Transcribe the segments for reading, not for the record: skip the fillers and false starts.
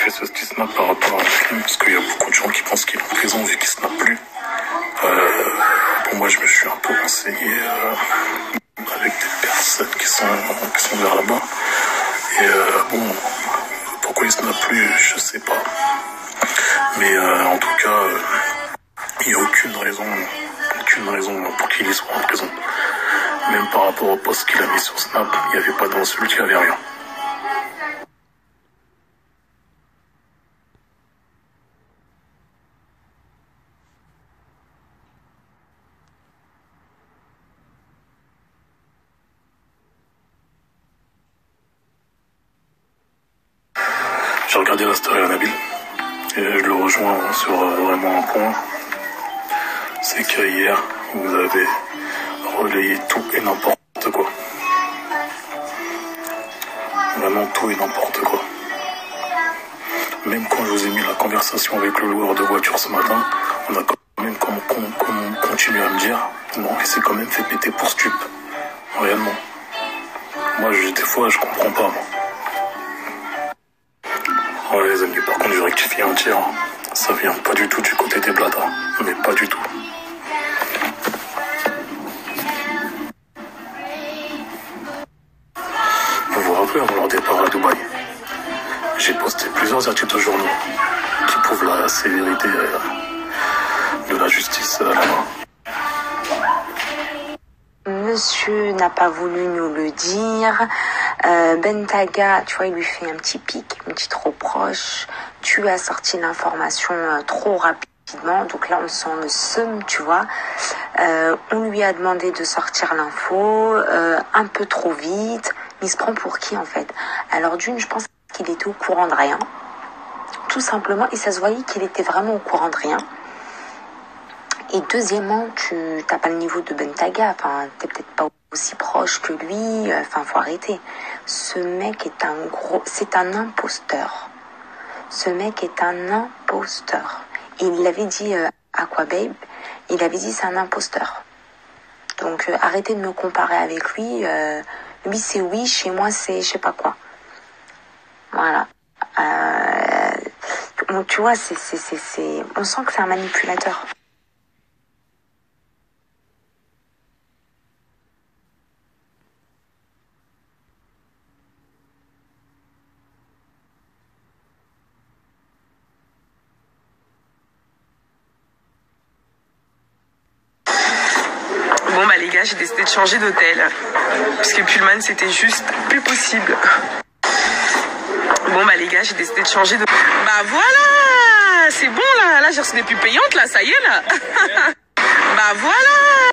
fais ce petit snap par rapport à un film, parce qu'il y a beaucoup de gens qui pensent qu'il est en prison vu qu'il snap plus. Pour moi, je me suis un peu renseigné avec des personnes qui sont vers là-bas. Et bon, pourquoi il snap plus, je sais pas. Mais en tout cas, il n'y a aucune raison pour qu'il soit en prison. Même par rapport au post qu'il a mis sur Snap, il n'y avait pas d'insulte, il n'y avait rien. J'ai regardé la story à Nabil et je le rejoins sur vraiment un point. C'est que hier, vous avez relayé tout et n'importe quoi. Vraiment tout et n'importe quoi. Même quand je vous ai mis la conversation avec le loueur de voiture ce matin, on a quand même continué à me dire non, il s'est quand même fait péter pour stup. Réellement. Moi, des fois, je comprends pas, moi. Ouais, les amis, par contre, je rectifie un tir. Ça vient pas du tout du côté des bladas. Mais pas du tout. Vous vous rappelez, avant leur départ à Dubaï, j'ai posté plusieurs articles de journaux qui prouvent la sévérité de la justice là-bas. Monsieur n'a pas voulu nous le dire. Bentaga, tu vois, il lui fait un petit pic, un petit trop proche. Tu as sorti l'information trop rapidement. Donc là, on sent le seum, tu vois. On lui a demandé de sortir l'info un peu trop vite. Mais il se prend pour qui, en fait? Alors d'une, je pense qu'il était au courant de rien. Tout simplement, et ça se voyait qu'il était vraiment au courant de rien. Et deuxièmement, tu n'as pas le niveau de Bentaga. Enfin, t'es peut-être pas aussi proche que lui. Enfin, faut arrêter. Ce mec est c'est un imposteur. Ce mec est un imposteur. Et il l'avait dit à Aquababe. Il avait dit c'est un imposteur. Donc, arrêtez de me comparer avec lui. Lui, c'est oui. Chez moi, c'est je sais pas quoi. Voilà. Donc, tu vois, on sent que c'est un manipulateur. Bon bah les gars, j'ai décidé de changer d'hôtel parce que Pullman c'était juste plus possible. Bon bah les gars, j'ai décidé de changer de... Bah voilà, c'est bon là j'ai reçu des pubs payantes là, ça y est là. Bah voilà.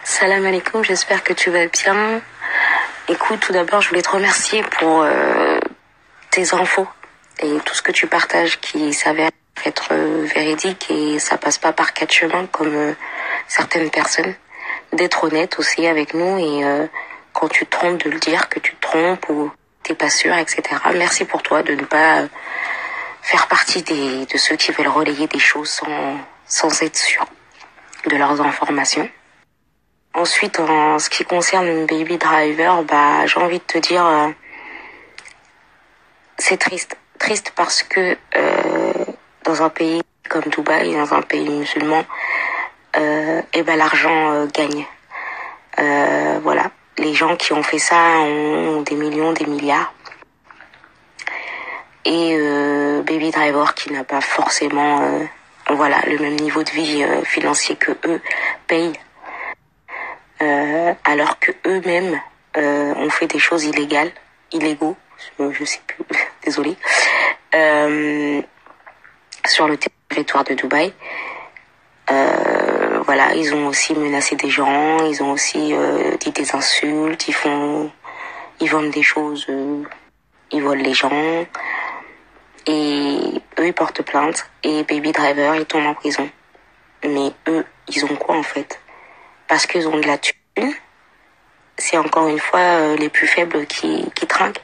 Salam alaikum, j'espère que tu vas bien. Écoute, tout d'abord, je voulais te remercier pour tes infos et tout ce que tu partages qui s'avère être véridique et ça passe pas par quatre chemins comme certaines personnes. D'être honnête aussi avec nous et quand tu te trompes de le dire que tu te trompes ou t'es pas sûr, etc. Merci pour toi de ne pas faire partie de ceux qui veulent relayer des choses sans être sûr de leurs informations. Ensuite, en ce qui concerne Baby Driver, bah j'ai envie de te dire c'est triste parce que dans un pays comme Dubaï, dans un pays musulman, et ben l'argent gagne. Voilà, les gens qui ont fait ça ont des millions, des milliards. Et Baby Driver qui n'a pas forcément voilà le même niveau de vie financier que eux paye, alors que eux-mêmes ont fait des choses illégaux, je sais plus, désolée, sur le territoire de Dubaï. Voilà, ils ont aussi menacé des gens, ils ont aussi dit des insultes, ils vendent des choses, ils volent les gens, et eux ils portent plainte, et Baby Driver ils tombent en prison. Mais eux, ils ont quoi en fait? Parce qu'ils ont de la thune, c'est encore une fois les plus faibles qui trinquent.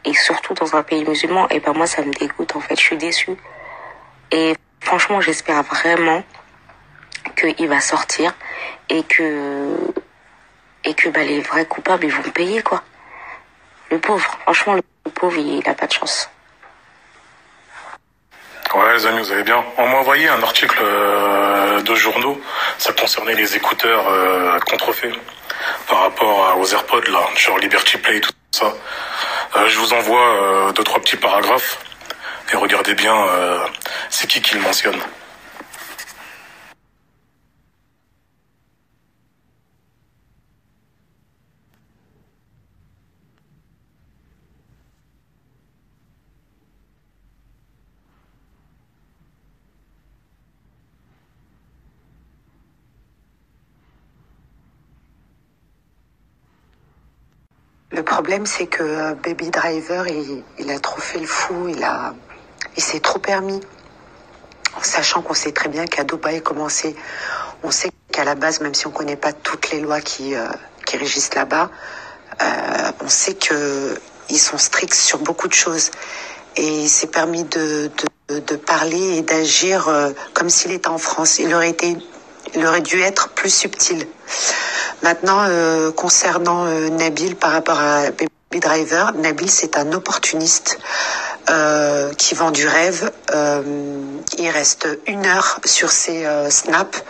Et surtout dans un pays musulman, et ben moi ça me dégoûte en fait, je suis déçue. Et franchement, j'espère vraiment qu'il va sortir et que bah, les vrais coupables ils vont payer quoi. Le pauvre, franchement le pauvre il a pas de chance. Ouais, les amis, vous allez bien. On m'a envoyé un article de journaux. Ça concernait les écouteurs à contrefait par rapport aux AirPods, là, genre Liberty Play et tout ça. Je vous envoie deux, trois petits paragraphes et regardez bien c'est qui le mentionne. Le problème, c'est que Baby Driver, il a trop fait le fou, il s'est trop permis. Sachant qu'on sait très bien qu'à Dubaï, on sait qu'à la base, même si on ne connaît pas toutes les lois qui régissent là-bas, on sait qu'ils sont stricts sur beaucoup de choses. Et il s'est permis de parler et d'agir comme s'il était en France. Il aurait dû être plus subtil. Maintenant, concernant Nabil par rapport à Baby Driver, Nabil c'est un opportuniste qui vend du rêve. Il reste 1 heure sur ses snaps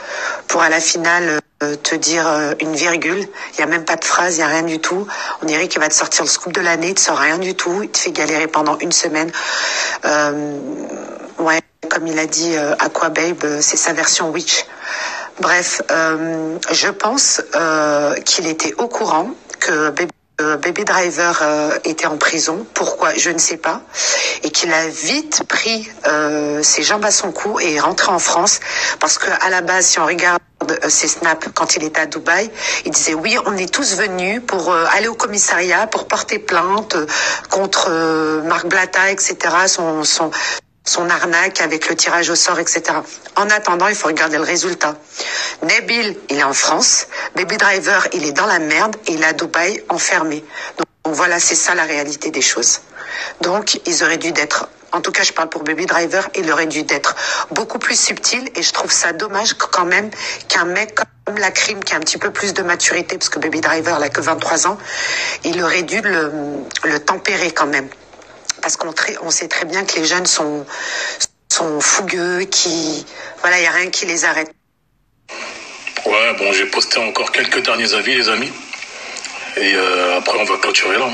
pour à la finale te dire une virgule. Il n'y a même pas de phrase, il n'y a rien du tout. On dirait qu'il va te sortir le scoop de l'année, il te sort rien du tout. Il te fait galérer pendant 1 semaine. Ouais, comme il a dit Aqua Babe, c'est sa version Witch. Bref, je pense qu'il était au courant que Baby Driver était en prison. Pourquoi? Je ne sais pas. Et qu'il a vite pris ses jambes à son cou et est rentré en France. Parce que à la base, si on regarde ses snaps quand il était à Dubaï, il disait oui, on est tous venus pour aller au commissariat, pour porter plainte contre Marc Blatta, etc. Son arnaque avec le tirage au sort, etc. En attendant, il faut regarder le résultat. Nabil, il est en France. Baby Driver, il est dans la merde et il est à Dubaï enfermé. Donc voilà, c'est ça la réalité des choses. Donc, ils auraient dû d'être, en tout cas, je parle pour Baby Driver, il aurait dû d'être beaucoup plus subtil et je trouve ça dommage quand même qu'un mec comme la Crime qui a un petit peu plus de maturité, parce que Baby Driver, il a que 23 ans, il aurait dû le tempérer quand même. Parce qu'on sait très bien que les jeunes sont fougueux, voilà, il n'y a rien qui les arrête. Ouais, bon, j'ai posté encore quelques derniers avis, les amis. Et après, on va clôturer là.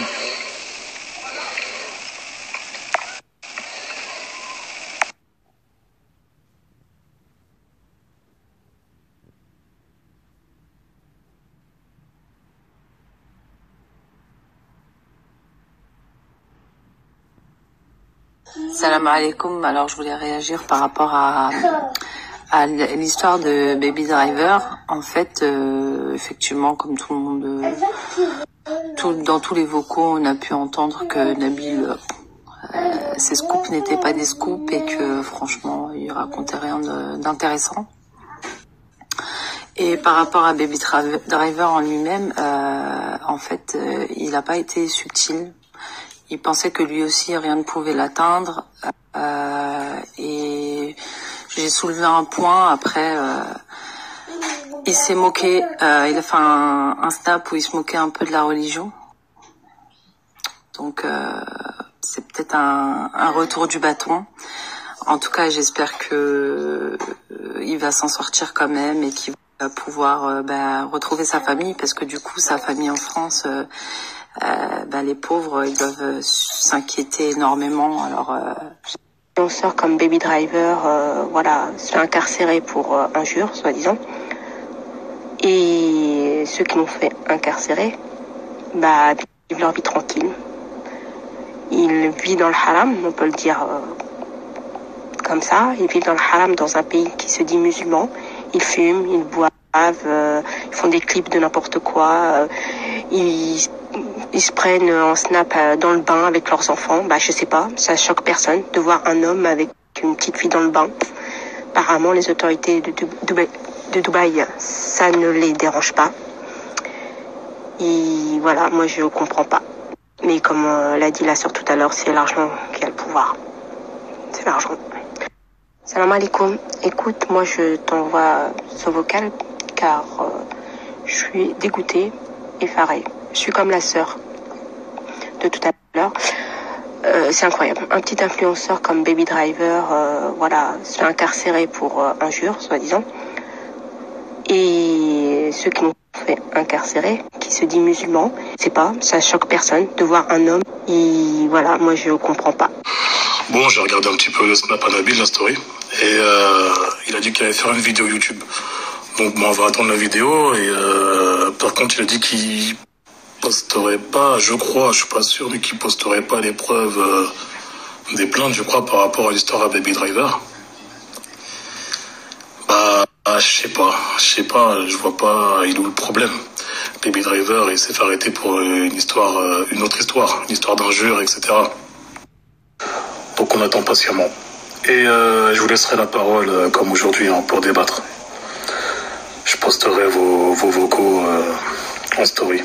Salam alaikum. Alors je voulais réagir par rapport à l'histoire de Baby Driver. En fait, effectivement, comme tout le monde, dans tous les vocaux, on a pu entendre que Nabil, ses scoops n'étaient pas des scoops et que franchement, il racontait rien d'intéressant. Et par rapport à Baby Driver en lui-même, en fait, il n'a pas été subtil. Il pensait que lui aussi, rien ne pouvait l'atteindre. Et j'ai soulevé un point. Après, il s'est moqué. Il a fait un snap où il se moquait un peu de la religion. Donc, c'est peut-être un retour du bâton. En tout cas, j'espère que il va s'en sortir quand même et qu'il va pouvoir retrouver sa famille. Parce que du coup, sa famille en France... les pauvres, ils doivent s'inquiéter énormément. Alors, on sort comme Baby Driver, voilà, se fait incarcérer pour injure, soi-disant. Et ceux qui l'ont fait incarcérer, vivent leur vie tranquille. Ils vivent dans le haram, on peut le dire comme ça. Ils vivent dans le haram dans un pays qui se dit musulman. Ils fument, ils boivent, ils font des clips de n'importe quoi. Ils se prennent en snap dans le bain avec leurs enfants. Je sais pas, ça choque personne de voir un homme avec une petite fille dans le bain. Apparemment, les autorités de Dubaï, ça ne les dérange pas. Et voilà, moi je comprends pas. Mais comme l'a dit la sœur tout à l'heure, c'est l'argent qui a le pouvoir. C'est l'argent. Salam alaikum. Écoute, moi je t'envoie ce vocal car je suis dégoûtée, effarée. Je suis comme la sœur de tout à l'heure. C'est incroyable. Un petit influenceur comme Baby Driver, voilà, se fait incarcérer pour injure, soi-disant. Et ceux qui l'ont fait incarcérer, qui se dit musulman, c'est pas, ça choque personne de voir un homme. Et voilà, moi je comprends pas. Bon, j'ai regardé un petit peu le snap à Nabil, la story, et il a dit qu'il allait faire une vidéo YouTube. Donc bon, on va attendre la vidéo, et par contre il a dit qu'il posterait pas, je crois, je suis pas sûr, mais qu'il posterait pas les preuves des plaintes, je crois, par rapport à l'histoire à Baby Driver. Je sais pas, je vois pas, il est où le problème. Baby Driver, il s'est fait arrêter pour une autre histoire, une histoire d'injure, etc. Donc on attend patiemment. Et je vous laisserai la parole, comme aujourd'hui, pour débattre. Je posterai vos vocaux en story.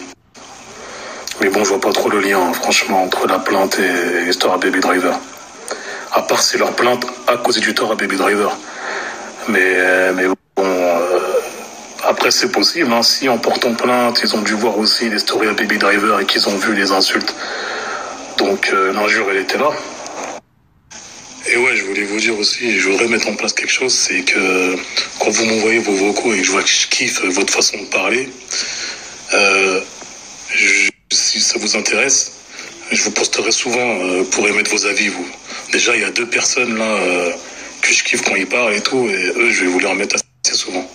Mais bon, je vois pas trop le lien, franchement, entre la plainte et l'histoire à Baby Driver. À part si leur plainte a causé du tort à Baby Driver. Mais bon, après c'est possible, hein, si en portant plainte, ils ont dû voir aussi les stories à Baby Driver et qu'ils ont vu les insultes. Donc l'injure, elle était là. Et ouais, je voulais vous dire aussi, je voudrais mettre en place quelque chose, c'est que quand vous m'envoyez vos vocaux et que je vois que je kiffe votre façon de parler, si ça vous intéresse, je vous posterai souvent pour émettre vos avis, vous. Déjà, il y a 2 personnes là que je kiffe quand ils parlent et tout, et eux, je vais vous les remettre assez souvent.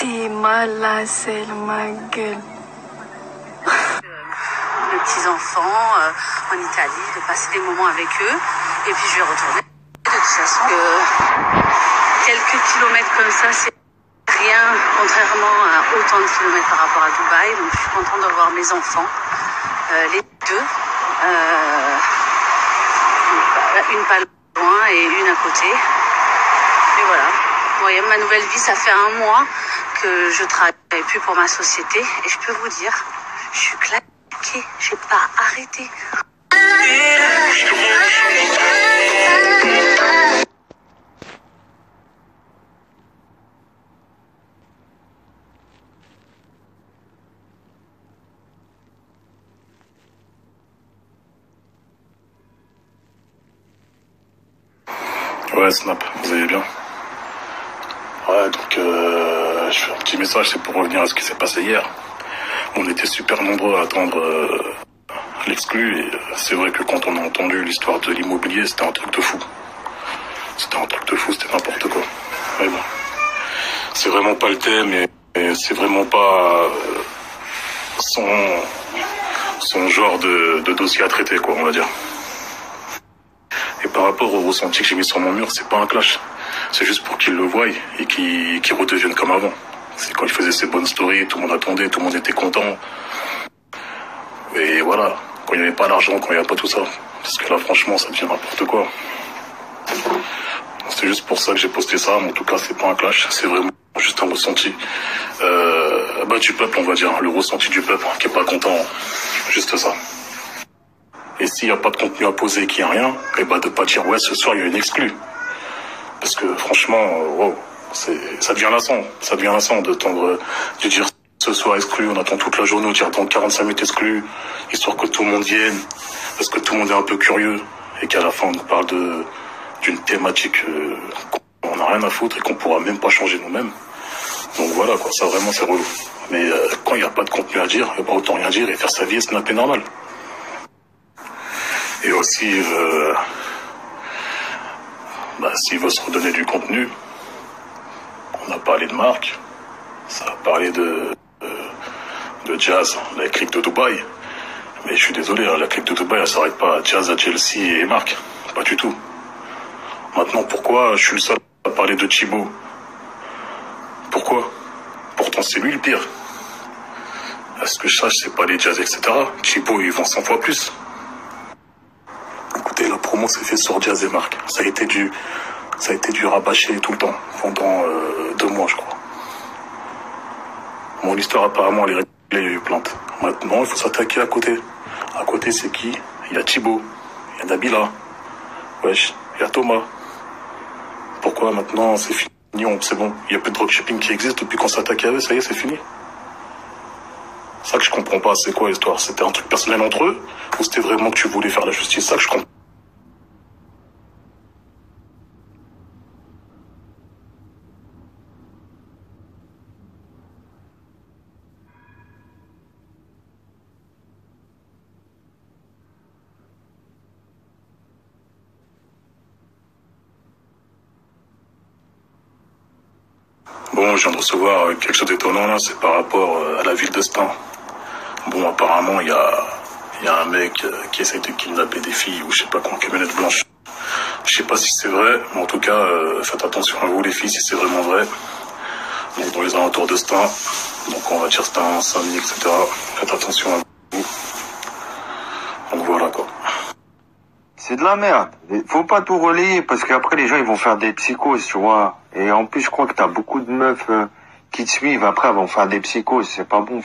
T'es malade, c'est ma gueule. De petits-enfants en Italie, de passer des moments avec eux. Et puis je vais retourner. De toute façon, quelques kilomètres comme ça, c'est rien, contrairement à autant de kilomètres par rapport à Dubaï. Donc je suis contente de voir mes enfants, les 2. Une pas loin et une à côté. Et voilà. Vous voyez, ma nouvelle vie, ça fait 1 mois que je travaille plus pour ma société. Et je peux vous dire, je suis claquée. J'ai pas arrêté. Ouais, Snap, vous allez bien? Ouais, donc je fais un petit message, c'est pour revenir à ce qui s'est passé hier. On était super nombreux à attendre l'exclu, et c'est vrai que quand on a entendu l'histoire de l'immobilier, c'était un truc de fou. C'était un truc de fou, c'était n'importe quoi. Mais bon, c'est vraiment pas le thème, et c'est vraiment pas son genre de dossier à traiter, quoi, on va dire. Et par rapport au ressenti que j'ai mis sur mon mur, c'est pas un clash. C'est juste pour qu'ils le voient et qu'ils redeviennent comme avant. C'est quand il faisait ses bonnes stories, tout le monde attendait, tout le monde était content. Et voilà, quand il n'y avait pas l'argent, quand il n'y avait pas tout ça. Parce que là, franchement, ça devient n'importe quoi. C'est juste pour ça que j'ai posté ça, mais en tout cas, c'est pas un clash. C'est vraiment juste un ressenti du peuple, on va dire. Le ressenti du peuple qui est pas content. Juste ça. Et s'il n'y a pas de contenu à poser et qu'il n'y a rien, et de pas dire ouais, ce soir il y a une exclue. Parce que franchement, wow, ça devient lassant. Ça devient lassant de dire ce soir exclu, on attend toute la journée, on dit attends 45 minutes exclu, histoire que tout le monde vienne, parce que tout le monde est un peu curieux, et qu'à la fin on nous parle d'une thématique qu'on n'a rien à foutre et qu'on pourra même pas changer nous-mêmes. Donc voilà quoi, ça vraiment c'est relou. Mais quand il n'y a pas de contenu à dire, bah, autant rien dire et faire sa vie et snapper normal. Et aussi, s'il veut se redonner du contenu, on a parlé de Marc, ça a parlé de Jazz, la clique de Dubaï. Mais je suis désolé, la clique de Dubaï, elle s'arrête pas à Jazz, à Chelsea et Marc. Pas du tout. Maintenant, pourquoi je suis le seul à parler de Thibaut? Pourquoi? Pourtant, c'est lui le pire. À ce que je sache, c'est pas les Jazz, etc. Thibaut, ils vont 100 fois plus. Écoutez, la promo s'est fait sur Jazz et Marc. Ça a été du rabâché tout le temps, pendant 2 mois, je crois. Mon histoire, apparemment, elle est réglée, il y a eu plainte. Maintenant, il faut s'attaquer à côté. À côté, c'est qui? Il y a Thibaut, il y a Nabila, wesh, il y a Thomas. Pourquoi maintenant, c'est fini, c'est bon. Il n'y a plus de dropshipping qui existe depuis qu'on s'attaquait à eux, ça y est, c'est fini. C'est ça que je comprends pas, c'est quoi l'histoire? C'était un truc personnel entre eux? Ou c'était vraiment que tu voulais faire la justice? C'est ça que je comprends. Bon, je viens de recevoir quelque chose d'étonnant là, c'est par rapport à la ville de Stein. Bon, apparemment, il y a un mec qui essaye de kidnapper des filles ou je sais pas quoi, en camionnette blanche. Je sais pas si c'est vrai, mais en tout cas, faites attention à vous les filles si c'est vraiment vrai. Donc dans les alentours de Stein, donc on va dire Stein, Saint-Denis, etc. Faites attention à vous. Donc voilà quoi. C'est de la merde. Faut pas tout relayer parce qu'après les gens ils vont faire des psychoses, tu vois. Et en plus je crois que t'as beaucoup de meufs qui te suivent, après elles vont faire des psychoses, c'est pas bon.